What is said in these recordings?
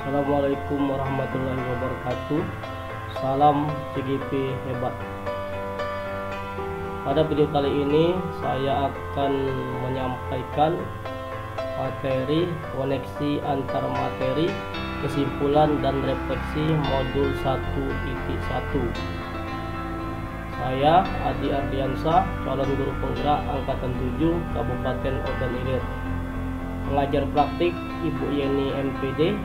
Assalamualaikum warahmatullahi wabarakatuh. Salam CGP hebat. Pada video kali ini saya akan menyampaikan materi koneksi antar materi, kesimpulan dan refleksi modul 1.1. Saya Adi Ardiansyah, calon guru penggerak angkatan 7 Kabupaten Ogan Ilir. Pengajar praktik Ibu Yeni MPD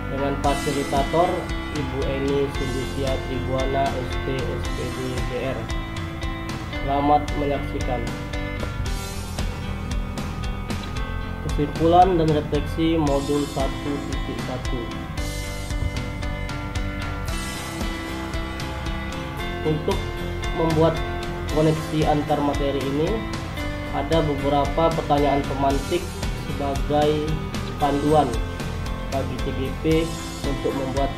dengan fasilitator Ibu Eni Sindusia Tribuana ST SPD BR. Selamat menyaksikan. Kesimpulan dan refleksi modul 1.1. Untuk membuat koneksi antar materi ini ada beberapa pertanyaan pemantik sebagai panduan bagi CGP untuk membuat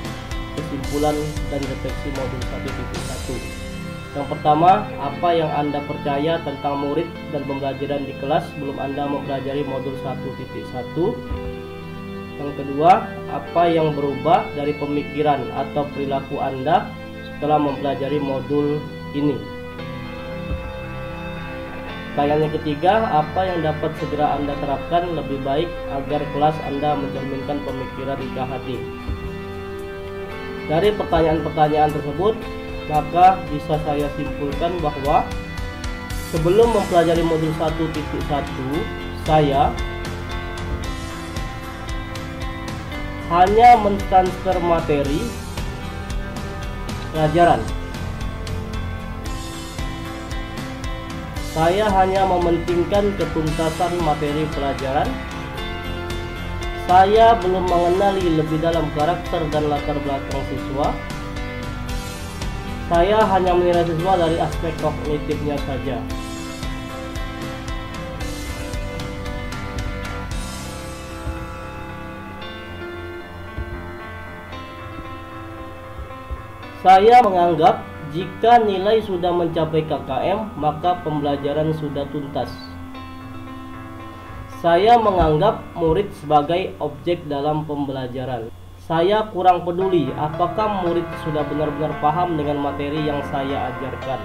kesimpulan dan refleksi modul 1.1. Yang pertama, apa yang Anda percaya tentang murid dan pembelajaran di kelas sebelum Anda mempelajari modul 1.1? Yang kedua, apa yang berubah dari pemikiran atau perilaku Anda setelah mempelajari modul ini? Pertanyaan yang ketiga, apa yang dapat segera Anda terapkan lebih baik agar kelas Anda mencerminkan pemikiran KHD? Dari pertanyaan-pertanyaan tersebut, maka bisa saya simpulkan bahwa sebelum mempelajari modul 1.1, saya hanya mentransfer materi pelajaran. Saya hanya mementingkan ketuntasan materi pelajaran. Saya belum mengenali lebih dalam karakter dan latar belakang siswa. Saya hanya menilai siswa dari aspek kognitifnya saja. Saya menganggap jika nilai sudah mencapai KKM, maka pembelajaran sudah tuntas. Saya menganggap murid sebagai objek dalam pembelajaran. Saya kurang peduli apakah murid sudah benar-benar paham dengan materi yang saya ajarkan.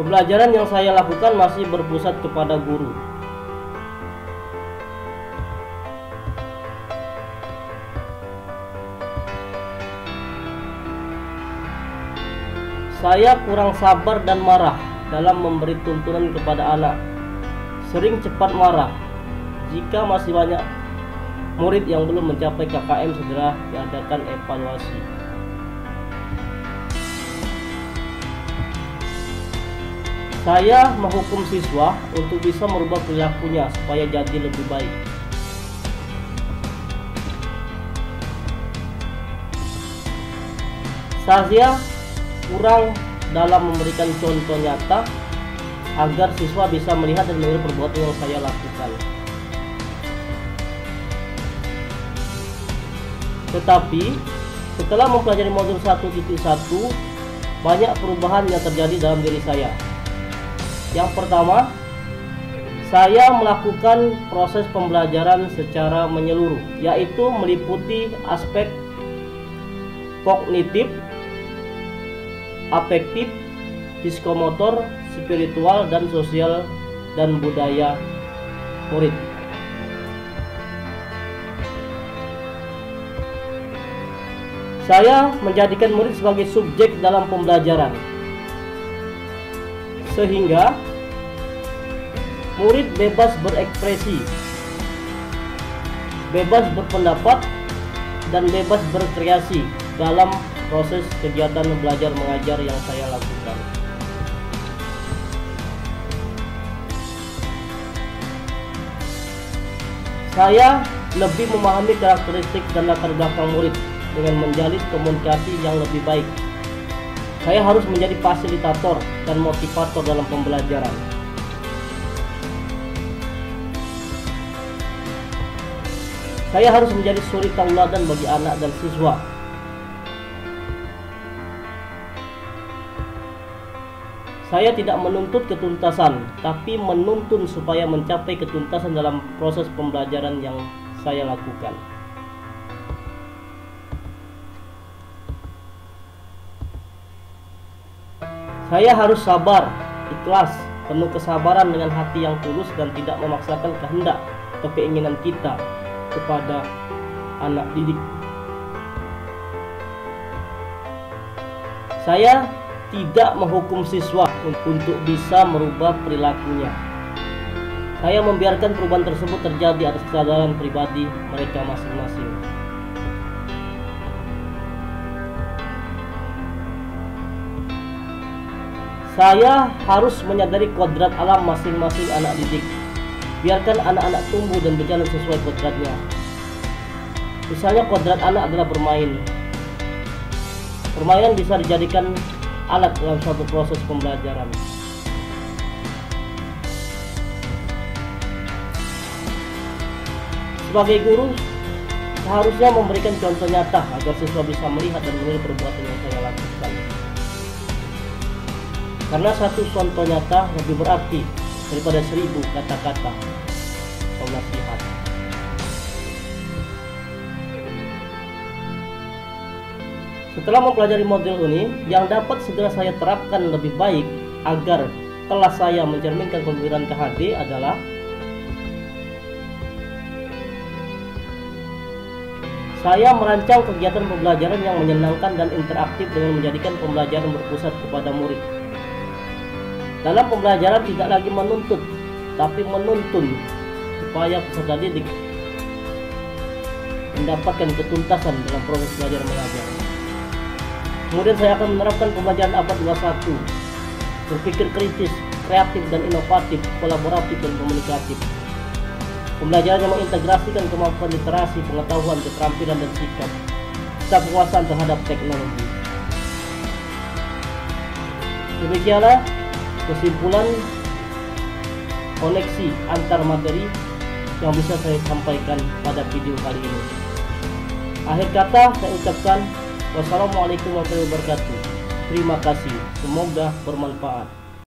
Pembelajaran yang saya lakukan masih berpusat kepada guru. Saya kurang sabar dan marah dalam memberi tuntunan kepada anak. Sering cepat marah. Jika masih banyak murid yang belum mencapai KKM, segera diadakan evaluasi. Saya menghukum siswa untuk bisa merubah perilakunya supaya jadi lebih baik. Saya kurang dalam memberikan contoh nyata agar siswa bisa melihat dan meniru perbuatan yang saya lakukan. Tetapi setelah mempelajari modul 1.1, banyak perubahan yang terjadi dalam diri saya. Yang pertama, saya melakukan proses pembelajaran secara menyeluruh, yaitu meliputi aspek kognitif, afektif, psikomotor, spiritual, dan sosial dan budaya murid. Saya menjadikan murid sebagai subjek dalam pembelajaran, sehingga murid bebas berekspresi, bebas berpendapat, dan bebas berkreasi dalam proses kegiatan belajar mengajar yang saya lakukan. Saya lebih memahami karakteristik dan latar belakang murid dengan menjalin komunikasi yang lebih baik. Saya harus menjadi fasilitator dan motivator dalam pembelajaran. Saya harus menjadi suri tauladan bagi anak dan siswa. Saya tidak menuntut ketuntasan, tapi menuntun supaya mencapai ketuntasan dalam proses pembelajaran yang saya lakukan. Saya harus sabar, ikhlas, penuh kesabaran dengan hati yang tulus dan tidak memaksakan kehendak atau keinginan kita kepada anak didik. Saya tidak menghukum siswa untuk bisa merubah perilakunya. Saya membiarkan perubahan tersebut terjadi atas kesadaran pribadi mereka masing-masing. Saya harus menyadari kodrat alam masing-masing anak didik. Biarkan anak-anak tumbuh dan berjalan sesuai kodratnya. Misalnya kodrat anak adalah bermain. Permainan bisa dijadikan alat dalam suatu proses pembelajaran. Sebagai guru, seharusnya memberikan contoh nyata agar siswa bisa melihat dan meniru perbuatan yang saya lakukan. Karena satu contoh nyata lebih berarti daripada 1000 kata-kata nasihat. Setelah mempelajari model ini, yang dapat segera saya terapkan lebih baik agar kelas saya mencerminkan pemikiran KHD adalah saya merancang kegiatan pembelajaran yang menyenangkan dan interaktif dengan menjadikan pembelajaran berpusat kepada murid. Dalam pembelajaran tidak lagi menuntut, tapi menuntun supaya peserta didik mendapatkan ketuntasan dalam proses belajar mengajar. Kemudian saya akan menerapkan pembelajaran abad 21, berpikir kritis, kreatif dan inovatif, kolaboratif dan komunikatif. Pembelajaran yang mengintegrasikan kemampuan literasi, pengetahuan, keterampilan dan sikap, serta penguasaan terhadap teknologi. Demikianlah kesimpulan koneksi antar materi yang bisa saya sampaikan pada video kali ini. Akhir kata saya ucapkan wassalamualaikum warahmatullahi wabarakatuh. Terima kasih, semoga bermanfaat.